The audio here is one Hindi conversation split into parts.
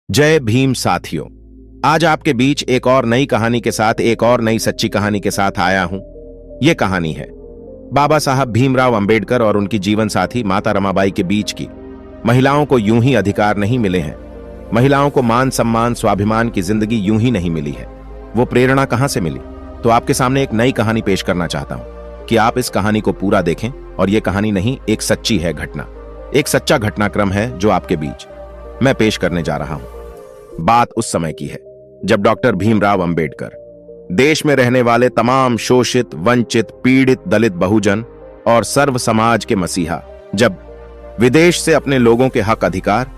जय भीम साथियों। आज आपके बीच एक और नई कहानी के साथ एक और नई सच्ची कहानी के साथ आया हूं। यह कहानी है बाबा साहब भीमराव अंबेडकर और उनकी जीवन साथी माता रमाबाई के बीच की। महिलाओं को यूं ही अधिकार नहीं मिले हैं। महिलाओं को मान सम्मान स्वाभिमान की जिंदगी यूं ही नहीं मिली है। वो प्रेरणा कहां से मिली? तो आपके सामने एक नई कहानी पेश करना चाहता हूं कि आप इस कहानी को पूरा देखें। और यह कहानी नहीं, एक सच्ची है घटना, एक सच्चा घटनाक्रम है जो आपके बीच मैं पेश करने जा रहा हूं। बात उस समय की है जब डॉक्टर भीमराव अंबेडकर देश में रहने वाले तमाम शोषित, वंचित, पीड़ित, दलित, बहुजन और सर्व समाज के मसीहा जब विदेश से अपने लोगों के हक अधिकार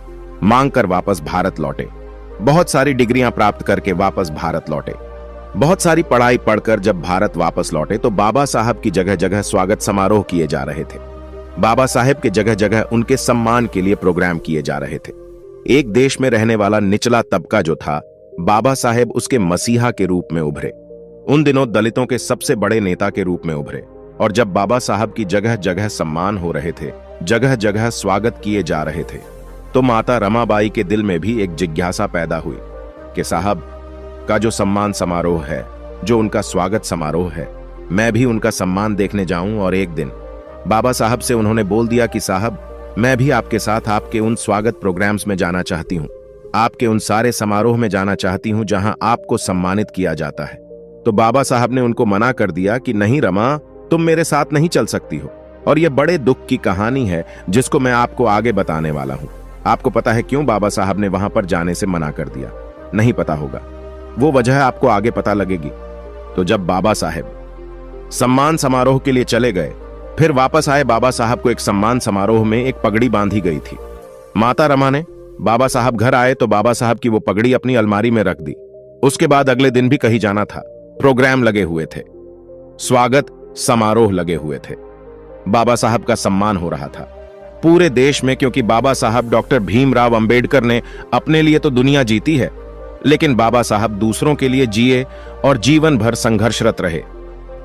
मांगकर वापस भारत लौटे। बहुत सारी डिग्रियां प्राप्त करके वापस भारत लौटे। बहुत सारी पढ़ाई पढ़कर जब भारत वापस लौटे तो बाबा साहब की जगह जगह स्वागत समारोह किए जा रहे थे। बाबा साहब के जगह जगह उनके सम्मान के लिए प्रोग्राम किए जा रहे थे। एक देश में रहने वाला निचला तबका जो था, बाबा साहेब उसके मसीहा के रूप में उभरे। उन दिनों दलितों के सबसे बड़े नेता के रूप में उभरे। और जब बाबा साहब की जगह जगह सम्मान हो रहे थे, जगह जगह स्वागत किए जा रहे थे, तो माता रमाबाई के दिल में भी एक जिज्ञासा पैदा हुई कि साहब का जो सम्मान समारोह है, जो उनका स्वागत समारोह है, मैं भी उनका सम्मान देखने जाऊं। और एक दिन बाबा साहब से उन्होंने बोल दिया कि साहब, मैं भी आपके साथ आपके उन स्वागत प्रोग्राम्स में जाना चाहती हूं, आपके उन सारे समारोह में जाना चाहती हूं जहां आपको सम्मानित किया जाता है। तो बाबा साहब ने उनको मना कर दिया कि नहीं रमा, तुम मेरे साथ नहीं चल सकती हो। और यह बड़े दुख की कहानी है जिसको मैं आपको आगे बताने वाला हूं। आपको पता है क्यों बाबा साहब ने वहां पर जाने से मना कर दिया? नहीं पता होगा, वो वजह आपको आगे पता लगेगी। तो जब बाबा साहब सम्मान समारोह के लिए चले गए, फिर वापस आए, बाबा साहब को एक सम्मान समारोह में एक पगड़ी बांधी गई थी। माता रमा ने बाबा साहब घर आए तो बाबा साहब की वो पगड़ी अपनी अलमारी में रख दी। उसके बाद अगले दिन भी कहीं जाना था। प्रोग्राम लगे हुए थे, स्वागत समारोह लगे हुए थे, बाबा साहब का सम्मान हो रहा था पूरे देश में। क्योंकि बाबा साहब डॉक्टर भीमराव अंबेडकर ने अपने लिए तो दुनिया जीती है, लेकिन बाबा साहब दूसरों के लिए जिए और जीवन भर संघर्षरत रहे।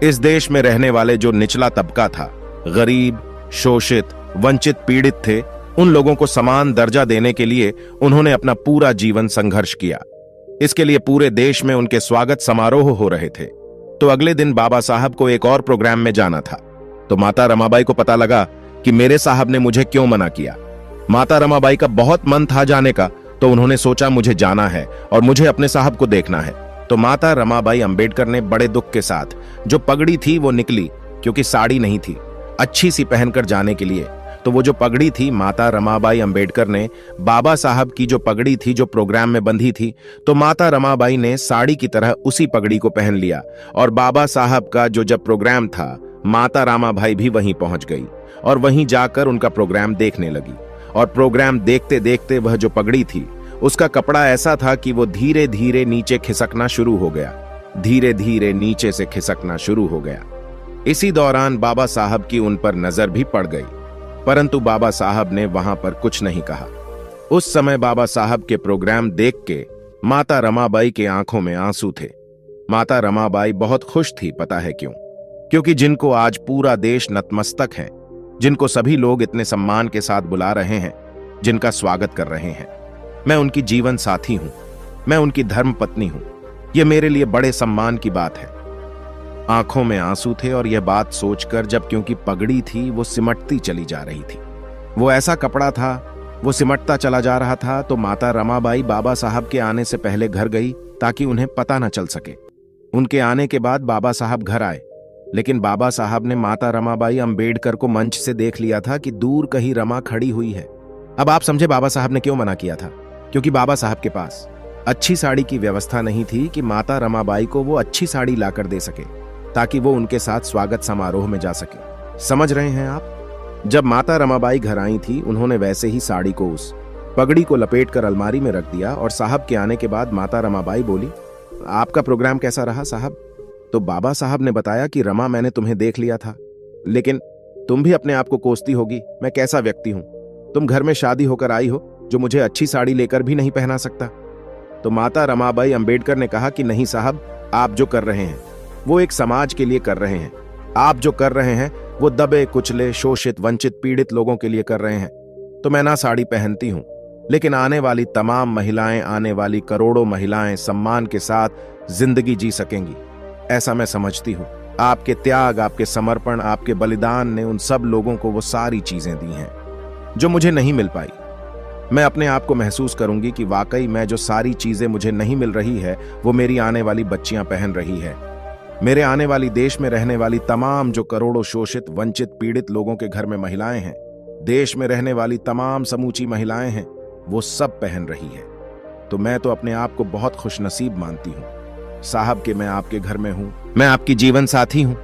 इस देश में रहने वाले जो निचला तबका था, गरीब, शोषित, वंचित, पीड़ित थे, उन लोगों को समान दर्जा देने के लिए उन्होंने अपना पूरा जीवन संघर्ष किया। इसके लिए पूरे देश में उनके स्वागत समारोह हो रहे थे। तो अगले दिन बाबा साहब को एक और प्रोग्राम में जाना था। तो माता रमाबाई को पता लगा कि मेरे साहब ने मुझे क्यों मना किया। माता रमाबाई का बहुत मन था जाने का, तो उन्होंने सोचा मुझे जाना है और मुझे अपने साहब को देखना है। तो माता रमाबाई अंबेडकर ने बड़े दुख के साथ जो पगड़ी थी वो निकली, क्योंकि साड़ी नहीं थी अच्छी सी पहनकर जाने के लिए। तो वो जो पगड़ी थी, माता रमाबाई अंबेडकर ने बाबा साहब की जो पगड़ी थी जो प्रोग्राम में बंधी थी, तो माता रमाबाई ने साड़ी की तरह उसी पगड़ी को पहन लिया। और बाबा साहब का जो जब प्रोग्राम था, माता रमाबाई भी वहीं पहुंच गई और वहीं जाकर उनका प्रोग्राम देखने लगी। और प्रोग्राम देखते देखते वह जो पगड़ी थी, उसका कपड़ा ऐसा था कि वो धीरे धीरे नीचे खिसकना शुरू हो गया, धीरे धीरे नीचे से खिसकना शुरू हो गया। इसी दौरान बाबा साहब की उन पर नजर भी पड़ गई, परंतु बाबा साहब ने वहां पर कुछ नहीं कहा। उस समय बाबा साहब के प्रोग्राम देख के माता रमाबाई के आंखों में आंसू थे। माता रमाबाई बहुत खुश थी, पता है क्यों? क्योंकि जिनको आज पूरा देश नतमस्तक है, जिनको सभी लोग इतने सम्मान के साथ बुला रहे हैं, जिनका स्वागत कर रहे हैं, मैं उनकी जीवन साथी हूं, मैं उनकी धर्म पत्नी हूं। यह मेरे लिए बड़े सम्मान की बात है। आंखों में आंसू थे और यह बात सोचकर, जब क्योंकि पगड़ी थी वो सिमटती चली जा रही थी, वो ऐसा कपड़ा था वो सिमटता चला जा रहा था। तो माता रमाबाई बाबा साहब के आने से पहले घर गई ताकि उन्हें पता न चल सके। उनके आने के बाद बाबा साहब घर आए, लेकिन बाबा साहब ने माता रमाबाई अंबेडकर को मंच से देख लिया था कि दूर कहीं रमा खड़ी हुई है। अब आप समझे बाबा साहब ने क्यों मना किया था? क्योंकि बाबा साहब के पास अच्छी साड़ी की व्यवस्था नहीं थी कि माता रमाबाई को वो अच्छी साड़ी लाकर दे सके ताकि वो उनके साथ स्वागत समारोह में जा सके। समझ रहे हैं आप? जब माता रमाबाई घर आई थी, उन्होंने वैसे ही साड़ी को उस पगड़ी को लपेटकर अलमारी में रख दिया। और साहब के आने के बाद माता रमाबाई बोली, आपका प्रोग्राम कैसा रहा साहब? तो बाबा साहब ने बताया कि रमा, मैंने तुम्हें देख लिया था, लेकिन तुम भी अपने आप को कोसती होगी मैं कैसा व्यक्ति हूं। तुम घर में शादी होकर आई हो जो मुझे अच्छी साड़ी लेकर भी नहीं पहना सकता। तो माता रमाबाई अंबेडकर ने कहा कि नहीं साहब, आप जो कर रहे हैं वो एक समाज के लिए कर रहे हैं। आप जो कर रहे हैं वो दबे कुचले, शोषित, वंचित, पीड़ित लोगों के लिए कर रहे हैं। तो मैं ना साड़ी पहनती हूं लेकिन आने वाली तमाम महिलाएं, आने वाली करोड़ों महिलाएं सम्मान के साथ जिंदगी जी सकेंगी, ऐसा मैं समझती हूं। आपके त्याग, आपके समर्पण, आपके बलिदान ने उन सब लोगों को वो सारी चीजें दी हैं जो मुझे नहीं मिल पाई। मैं अपने आप को महसूस करूंगी कि वाकई मैं जो सारी चीजें मुझे नहीं मिल रही है वो मेरी आने वाली बच्चियां पहन रही है। मेरे आने वाली देश में रहने वाली तमाम जो करोड़ों शोषित, वंचित, पीड़ित लोगों के घर में महिलाएं हैं, देश में रहने वाली तमाम समूची महिलाएं हैं, वो सब पहन रही है। तो मैं तो अपने आप को बहुत खुशनसीब मानती हूं साहब कि मैं आपके घर में हूं, मैं आपकी जीवन साथी हूं।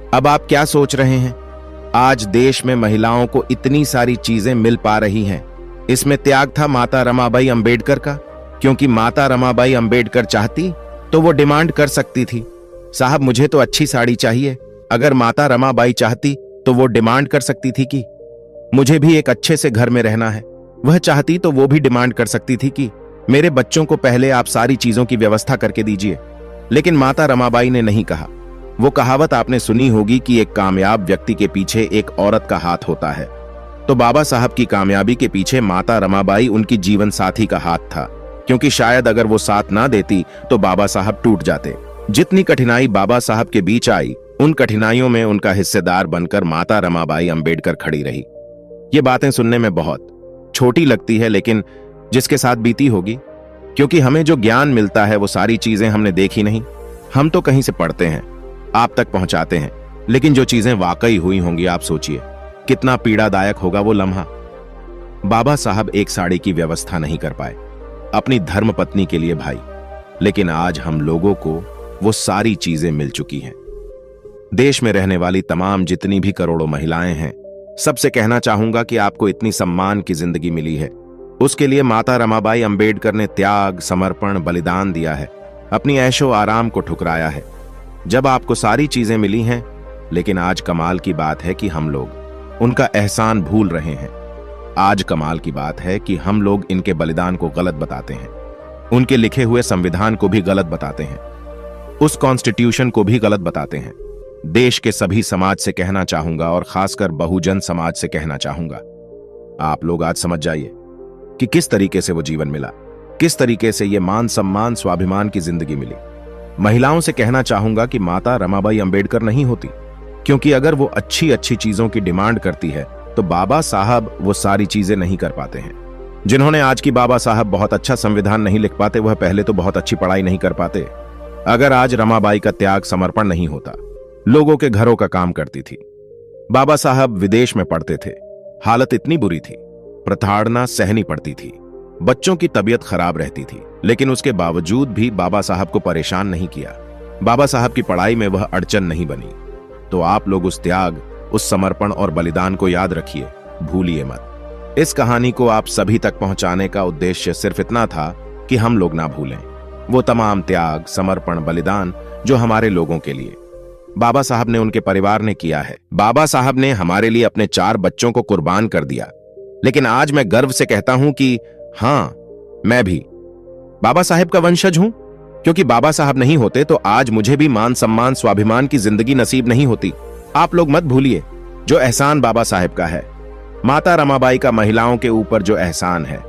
अब आप क्या सोच रहे हैं? आज देश में महिलाओं को इतनी सारी चीजें मिल पा रही हैं, इसमें त्याग था माता रमाबाई अंबेडकर का, क्योंकि माता रमाबाई अंबेडकर चाहती तो वो डिमांड कर सकती थी, साहब मुझे तो अच्छी साड़ी चाहिए। अगर माता रमाबाई चाहती तो वो डिमांड कर सकती थी कि मुझे भी एक अच्छे से घर में रहना है। वह चाहती तो वो भी डिमांड कर सकती थी कि मेरे बच्चों को पहले आप सारी चीजों की व्यवस्था करके दीजिए। लेकिन माता रमाबाई ने नहीं कहा। वो कहावत आपने सुनी होगी कि एक कामयाब व्यक्ति के पीछे एक औरत का हाथ होता है। तो बाबा साहब की कामयाबी के पीछे माता रमाबाई उनकी जीवन साथी का हाथ था, क्योंकि शायद अगर वो साथ ना देती तो बाबा साहब टूट जाते। जितनी कठिनाई बाबा साहब के बीच आई, उन कठिनाइयों में उनका हिस्सेदार बनकर माता रमाबाई अंबेडकर खड़ी रही। ये बातें सुनने में बहुत छोटी लगती है, लेकिन जिसके साथ बीती होगी, क्योंकि हमें जो ज्ञान मिलता है वो सारी चीजें हमने देखी नहीं। हम तो कहीं से पढ़ते हैं, आप तक पहुंचाते हैं, लेकिन जो चीजें वाकई हुई होंगी, आप सोचिए कितना पीड़ादायक होगा वो लम्हा। बाबा साहब एक साड़ी की व्यवस्था नहीं कर पाए अपनी धर्मपत्नी के लिए भाई, लेकिन आज हम लोगों को वो सारी चीजें मिल चुकी हैं। देश में रहने वाली तमाम जितनी भी करोड़ों महिलाएं हैं, सबसे कहना चाहूंगा कि आपको इतनी सम्मान की जिंदगी मिली है, उसके लिए माता रमाबाई अंबेडकर ने त्याग, समर्पण, बलिदान दिया है, अपनी ऐशो आराम को ठुकराया है। जब आपको सारी चीजें मिली हैं, लेकिन आज कमाल की बात है कि हम लोग उनका एहसान भूल रहे हैं। आज कमाल की बात है कि हम लोग इनके बलिदान को गलत बताते हैं, उनके लिखे हुए संविधान को भी गलत बताते हैं, उस कॉन्स्टिट्यूशन को भी गलत बताते हैं। देश के सभी समाज से कहना चाहूंगा और खासकर बहुजन समाज से कहना चाहूंगा, आप लोग आज समझ जाइए कि किस तरीके से वो जीवन मिला, किस तरीके से ये मान, सम्मान, स्वाभिमान की जिंदगी मिली। महिलाओं से कहना चाहूंगा कि माता रमाबाई अंबेडकर नहीं होती, क्योंकि अगर वो अच्छी अच्छी चीजों की डिमांड करती है तो बाबा साहब वो सारी चीजें नहीं कर पाते हैं। जिन्होंने आज की बाबा साहब बहुत अच्छा संविधान नहीं लिख पाते, वह पहले तो बहुत अच्छी पढ़ाई नहीं कर पाते। अगर आज रमाबाई का त्याग, समर्पण नहीं होता, लोगों के घरों का काम करती थी। बाबा साहब विदेश में पढ़ते थे, हालत इतनी बुरी थी, प्रताड़ना सहनी पड़ती थी, बच्चों की तबीयत खराब रहती थी, लेकिन उसके बावजूद भी बाबा साहब को परेशान नहीं किया। बाबा साहब की पढ़ाई में वह अड़चन नहीं बनी। तो आप लोग उस त्याग, उस समर्पण और बलिदान को याद रखिए, भूलिए मत। इस कहानी को आप सभी तक पहुंचाने का उद्देश्य सिर्फ इतना था कि हम लोग ना भूलें वो तमाम त्याग, समर्पण, बलिदान जो हमारे लोगों के लिए बाबा साहब ने, उनके परिवार ने किया है। बाबा साहब ने हमारे लिए अपने 4 बच्चों को कुर्बान कर दिया, लेकिन आज मैं गर्व से कहता हूं कि हां, मैं भी बाबा साहब का वंशज हूं, क्योंकि बाबा साहब नहीं होते तो आज मुझे भी मान, सम्मान, स्वाभिमान की जिंदगी नसीब नहीं होती। आप लोग मत भूलिए जो एहसान बाबा साहब का है, माता रमाबाई का महिलाओं के ऊपर जो एहसान है,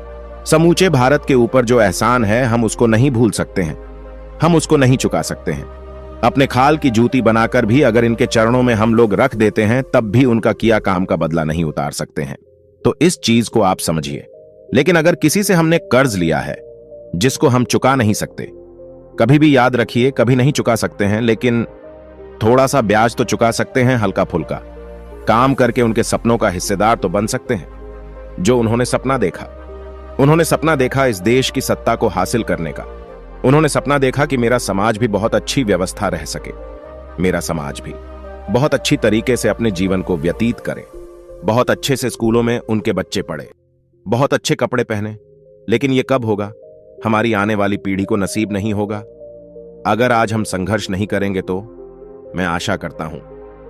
समूचे भारत के ऊपर जो एहसान है, हम उसको नहीं भूल सकते हैं, हम उसको नहीं चुका सकते हैं। अपने खाल की जूती बनाकर भी अगर इनके चरणों में हम लोग रख देते हैं, तब भी उनका किया काम का बदला नहीं उतार सकते हैं। तो इस चीज को आप समझिए। लेकिन अगर किसी से हमने कर्ज लिया है जिसको हम चुका नहीं सकते, कभी भी याद रखिए, कभी नहीं चुका सकते हैं, लेकिन थोड़ा सा ब्याज तो चुका सकते हैं, हल्का फुल्का काम करके उनके सपनों का हिस्सेदार तो बन सकते हैं। जो उन्होंने सपना देखा, उन्होंने सपना देखा इस देश की सत्ता को हासिल करने का। उन्होंने सपना देखा कि मेरा समाज भी बहुत अच्छी व्यवस्था रह सके, मेरा समाज भी बहुत अच्छी तरीके से अपने जीवन को व्यतीत करे, बहुत अच्छे से स्कूलों में उनके बच्चे पढ़े, बहुत अच्छे कपड़े पहने। लेकिन ये कब होगा? हमारी आने वाली पीढ़ी को नसीब नहीं होगा। अगर आज हम संघर्ष नहीं करेंगे तो मैं आशा करता हूं,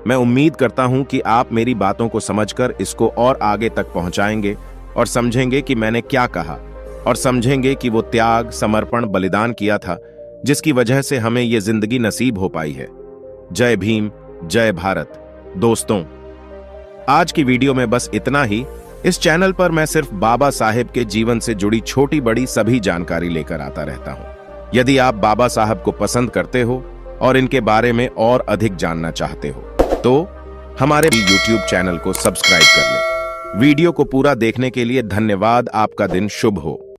मैं उम्मीद करता हूं कि आप मेरी बातों को समझकर इसको और आगे तक पहुंचाएंगे और समझेंगे कि मैंने क्या कहा, और समझेंगे कि वो त्याग, समर्पण, बलिदान किया था जिसकी वजह से हमें ये जिंदगी नसीब हो पाई है। जय भीम, जय भारत। दोस्तों, आज की वीडियो में बस इतना ही। इस चैनल पर मैं सिर्फ बाबा साहेब के जीवन से जुड़ी छोटी बड़ी सभी जानकारी लेकर आता रहता हूं। यदि आप बाबा साहब को पसंद करते हो और इनके बारे में और अधिक जानना चाहते हो तो हमारे YouTube चैनल को सब्सक्राइब कर लें। वीडियो को पूरा देखने के लिए धन्यवाद। आपका दिन शुभ हो।